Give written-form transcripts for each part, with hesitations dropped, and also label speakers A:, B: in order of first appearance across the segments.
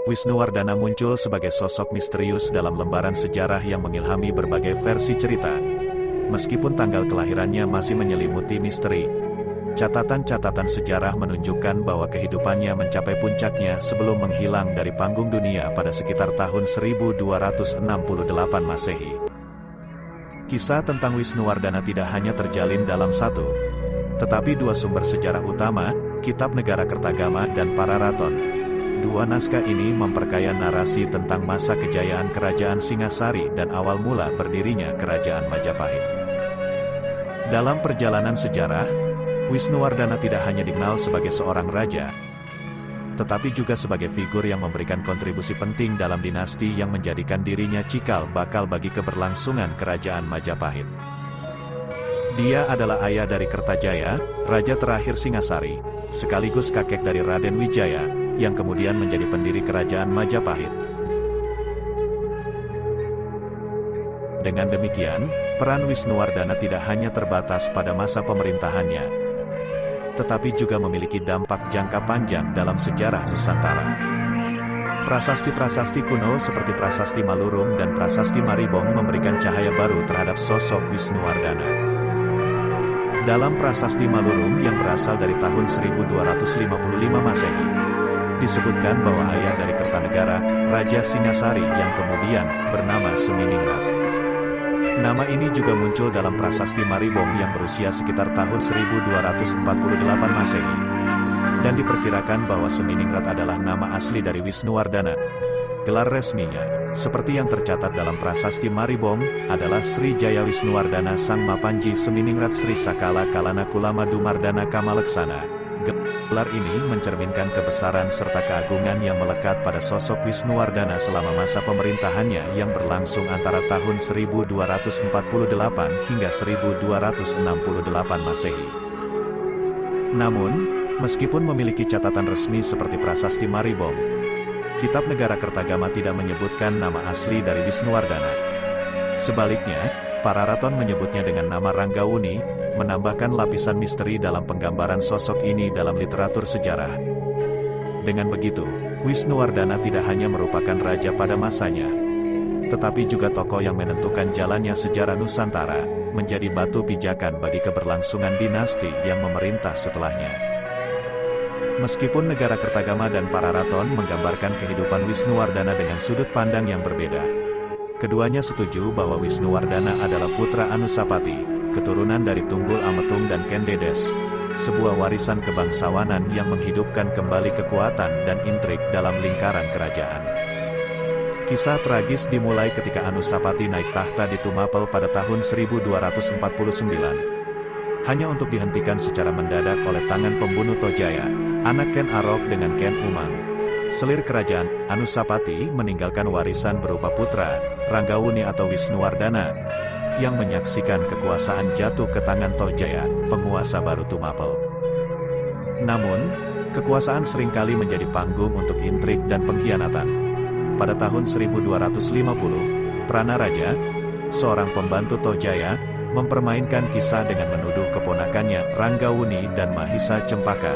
A: Wisnuwardana muncul sebagai sosok misterius dalam lembaran sejarah yang mengilhami berbagai versi cerita. Meskipun tanggal kelahirannya masih menyelimuti misteri, catatan-catatan sejarah menunjukkan bahwa kehidupannya mencapai puncaknya sebelum menghilang dari panggung dunia pada sekitar tahun 1268 Masehi. Kisah tentang Wisnuwardana tidak hanya terjalin dalam satu, tetapi dua sumber sejarah utama, Kitab Negara Kertagama dan Pararaton. Dua naskah ini memperkaya narasi tentang masa kejayaan Kerajaan Singasari dan awal mula berdirinya Kerajaan Majapahit. Dalam perjalanan sejarah, Wisnuwardana tidak hanya dikenal sebagai seorang raja, tetapi juga sebagai figur yang memberikan kontribusi penting dalam dinasti yang menjadikan dirinya cikal bakal bagi keberlangsungan Kerajaan Majapahit. Dia adalah ayah dari Kertajaya, raja terakhir Singasari, sekaligus kakek dari Raden Wijaya, yang kemudian menjadi pendiri Kerajaan Majapahit. Dengan demikian, peran Wisnuwardana tidak hanya terbatas pada masa pemerintahannya, tetapi juga memiliki dampak jangka panjang dalam sejarah Nusantara. Prasasti-prasasti kuno seperti Prasasti Malurum dan Prasasti Maribong memberikan cahaya baru terhadap sosok Wisnuwardana. Dalam Prasasti Malurum yang berasal dari tahun 1255 Masehi, disebutkan bahwa ayah dari Kertanegara, Raja Singasari yang kemudian bernama Seminingrat. Nama ini juga muncul dalam Prasasti Maribong yang berusia sekitar tahun 1248 Masehi. Dan diperkirakan bahwa Seminingrat adalah nama asli dari Wisnuwardana. Gelar resminya, seperti yang tercatat dalam Prasasti Maribong, adalah Sri Jaya Wisnuwardana Sang Mapanji Seminingrat Sri Sakala Kalana Kulama Dumardana Kamaleksana. Gelar ini mencerminkan kebesaran serta keagungan yang melekat pada sosok Wisnuwardana selama masa pemerintahannya yang berlangsung antara tahun 1248 hingga 1268 Masehi. Namun, meskipun memiliki catatan resmi seperti Prasasti Maribong, Kitab Negara Kertagama tidak menyebutkan nama asli dari Wisnuwardana. Sebaliknya, Pararaton menyebutnya dengan nama Ranggawuni, menambahkan lapisan misteri dalam penggambaran sosok ini dalam literatur sejarah. Dengan begitu, Wisnuwardana tidak hanya merupakan raja pada masanya, tetapi juga tokoh yang menentukan jalannya sejarah Nusantara, menjadi batu pijakan bagi keberlangsungan dinasti yang memerintah setelahnya. Meskipun Negara Kertagama dan Pararaton menggambarkan kehidupan Wisnuwardana dengan sudut pandang yang berbeda, keduanya setuju bahwa Wisnuwardana adalah putra Anusapati, keturunan dari Tunggul Ametung dan Ken Dedes, sebuah warisan kebangsawanan yang menghidupkan kembali kekuatan dan intrik dalam lingkaran kerajaan. Kisah tragis dimulai ketika Anusapati naik tahta di Tumapel pada tahun 1249. Hanya untuk dihentikan secara mendadak oleh tangan pembunuh Tojaya, anak Ken Arok dengan Ken Umang. Selir kerajaan, Anusapati meninggalkan warisan berupa putra, Ranggawuni atau Wisnuwardana, yang menyaksikan kekuasaan jatuh ke tangan Tojaya, penguasa baru Tumapel. Namun, kekuasaan seringkali menjadi panggung untuk intrik dan pengkhianatan. Pada tahun 1250, Pranaraja, seorang pembantu Tojaya, mempermainkan kisah dengan menuduh keponakannya, Ranggawuni dan Mahisa Cempaka,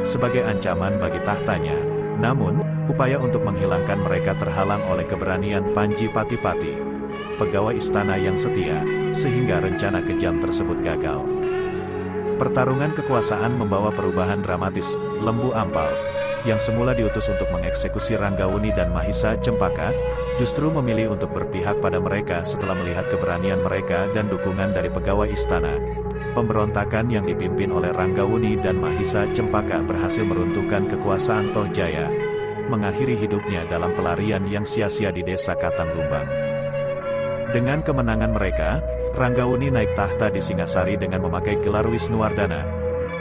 A: sebagai ancaman bagi tahtanya. Namun, upaya untuk menghilangkan mereka terhalang oleh keberanian Panji Pati-Pati, pegawai istana yang setia, sehingga rencana kejam tersebut gagal. Pertarungan kekuasaan membawa perubahan dramatis. Lembu Ampal, yang semula diutus untuk mengeksekusi Ranggawuni dan Mahisa Cempaka, justru memilih untuk berpihak pada mereka setelah melihat keberanian mereka dan dukungan dari pegawai istana. Pemberontakan yang dipimpin oleh Ranggawuni dan Mahisa Cempaka berhasil meruntuhkan kekuasaan Tojaya, mengakhiri hidupnya dalam pelarian yang sia-sia di desa Katanglumbang. Dengan kemenangan mereka, Ranggawuni naik tahta di Singasari dengan memakai gelar Wisnuwardana,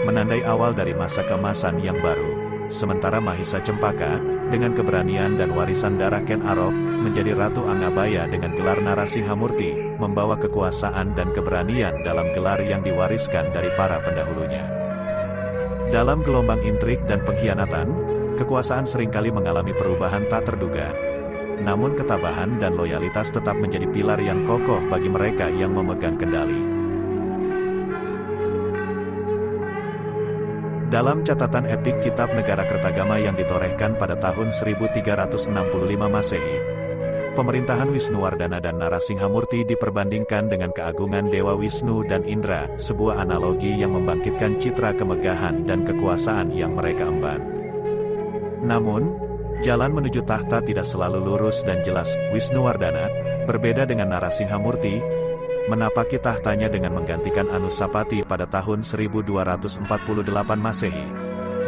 A: menandai awal dari masa keemasan yang baru. Sementara Mahisa Cempaka, dengan keberanian dan warisan darah Ken Arok, menjadi Ratu Angabaya dengan gelar Narasimhamurti, membawa kekuasaan dan keberanian dalam gelar yang diwariskan dari para pendahulunya. Dalam gelombang intrik dan pengkhianatan, kekuasaan seringkali mengalami perubahan tak terduga. Namun ketabahan dan loyalitas tetap menjadi pilar yang kokoh bagi mereka yang memegang kendali. Dalam catatan epik Kitab Negara Kertagama yang ditorehkan pada tahun 1365 Masehi, pemerintahan Wisnuwardana dan Narasinghamurti diperbandingkan dengan keagungan Dewa Wisnu dan Indra, sebuah analogi yang membangkitkan citra kemegahan dan kekuasaan yang mereka emban. Namun, jalan menuju tahta tidak selalu lurus dan jelas. Wisnuwardana, berbeda dengan Narasinghamurti, menapaki tahtanya dengan menggantikan Anusapati pada tahun 1248 Masehi,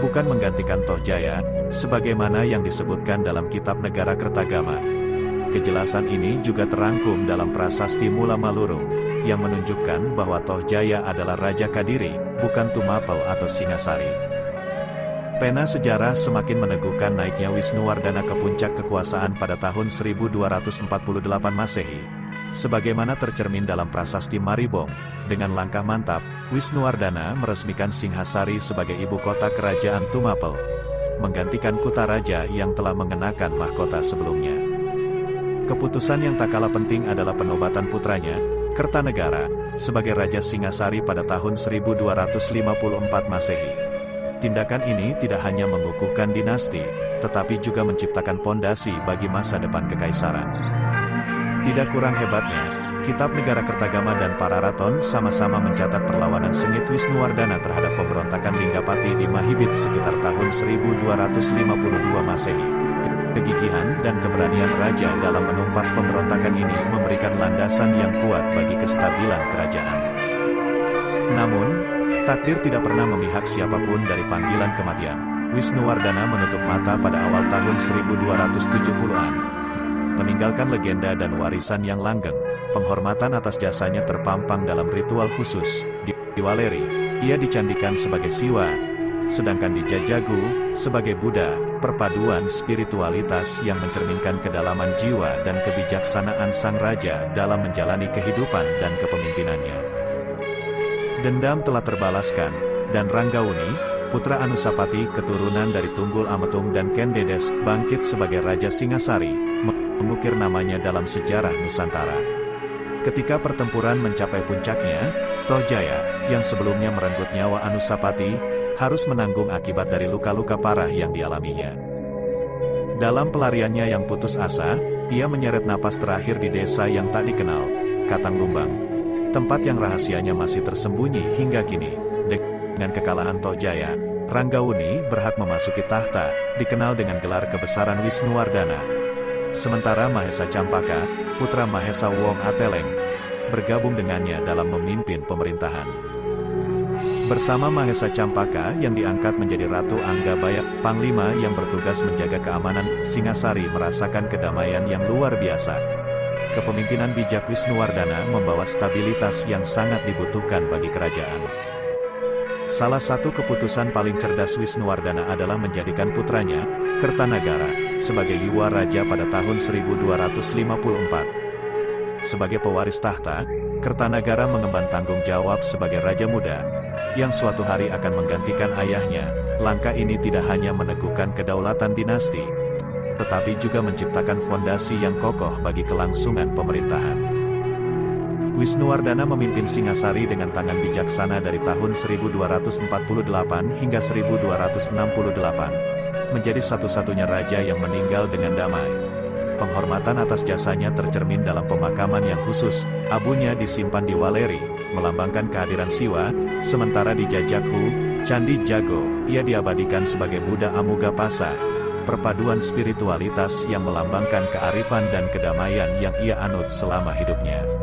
A: bukan menggantikan Tohjaya, sebagaimana yang disebutkan dalam Kitab Negara Kertagama. Kejelasan ini juga terangkum dalam prasasti Mula Maluru, yang menunjukkan bahwa Tohjaya adalah Raja Kadiri, bukan Tumapel atau Singasari. Pena sejarah semakin meneguhkan naiknya Wisnuwardana ke puncak kekuasaan pada tahun 1248 Masehi. Sebagaimana tercermin dalam prasasti Maribong, dengan langkah mantap, Wisnuwardana meresmikan Singhasari sebagai ibu kota kerajaan Tumapel, menggantikan Kutaraja yang telah mengenakan mahkota sebelumnya. Keputusan yang tak kalah penting adalah penobatan putranya, Kertanegara, sebagai Raja Singhasari pada tahun 1254 Masehi. Tindakan ini tidak hanya mengukuhkan dinasti, tetapi juga menciptakan pondasi bagi masa depan kekaisaran. Tidak kurang hebatnya, Kitab Negara Kertagama dan Pararaton sama-sama mencatat perlawanan sengit Wisnuwardana terhadap pemberontakan Linggapati di Mahibit sekitar tahun 1252 Masehi. Kegigihan dan keberanian raja dalam menumpas pemberontakan ini memberikan landasan yang kuat bagi kestabilan kerajaan. Namun, takdir tidak pernah memihak siapapun dari panggilan kematian. Wisnuwardana menutup mata pada awal tahun 1270-an. Meninggalkan legenda dan warisan yang langgeng, penghormatan atas jasanya terpampang dalam ritual khusus. Di Waleri, ia dicandikan sebagai Siwa, sedangkan di Jajagu, sebagai Buddha, perpaduan spiritualitas yang mencerminkan kedalaman jiwa dan kebijaksanaan sang raja dalam menjalani kehidupan dan kepemimpinannya. Dendam telah terbalaskan, dan Ranggauni, putra Anusapati keturunan dari Tunggul Ametung dan Ken Dedes, bangkit sebagai Raja Singasari, mengukir namanya dalam sejarah Nusantara. Ketika pertempuran mencapai puncaknya, Tohjaya, yang sebelumnya merenggut nyawa Anusapati, harus menanggung akibat dari luka-luka parah yang dialaminya. Dalam pelariannya yang putus asa, ia menyeret napas terakhir di desa yang tak dikenal, Katanglumbang, tempat yang rahasianya masih tersembunyi hingga kini. Dengan kekalahan Tohjaya, Ranggauni berhak memasuki tahta, dikenal dengan gelar kebesaran Wisnuwardana. Sementara Mahesa Campaka, putra Mahesa Wong Ateleng, bergabung dengannya dalam memimpin pemerintahan. Bersama Mahesa Campaka yang diangkat menjadi Ratu Anggabaya, Panglima yang bertugas menjaga keamanan, Singasari merasakan kedamaian yang luar biasa. Kepemimpinan bijak Wisnuwardana membawa stabilitas yang sangat dibutuhkan bagi kerajaan. Salah satu keputusan paling cerdas Wisnuwardana adalah menjadikan putranya, Kertanagara, sebagai Yuwa Raja pada tahun 1254. Sebagai pewaris tahta, Kertanagara mengemban tanggung jawab sebagai Raja Muda, yang suatu hari akan menggantikan ayahnya. Langkah ini tidak hanya meneguhkan kedaulatan dinasti, tetapi juga menciptakan fondasi yang kokoh bagi kelangsungan pemerintahan. Wisnuwardana memimpin Singasari dengan tangan bijaksana dari tahun 1248 hingga 1268, menjadi satu-satunya raja yang meninggal dengan damai. Penghormatan atas jasanya tercermin dalam pemakaman yang khusus. Abunya disimpan di Waleri, melambangkan kehadiran Siwa, sementara di Jajakhu, Candi Jago, ia diabadikan sebagai Buddha Amugapasa, perpaduan spiritualitas yang melambangkan kearifan dan kedamaian yang ia anut selama hidupnya.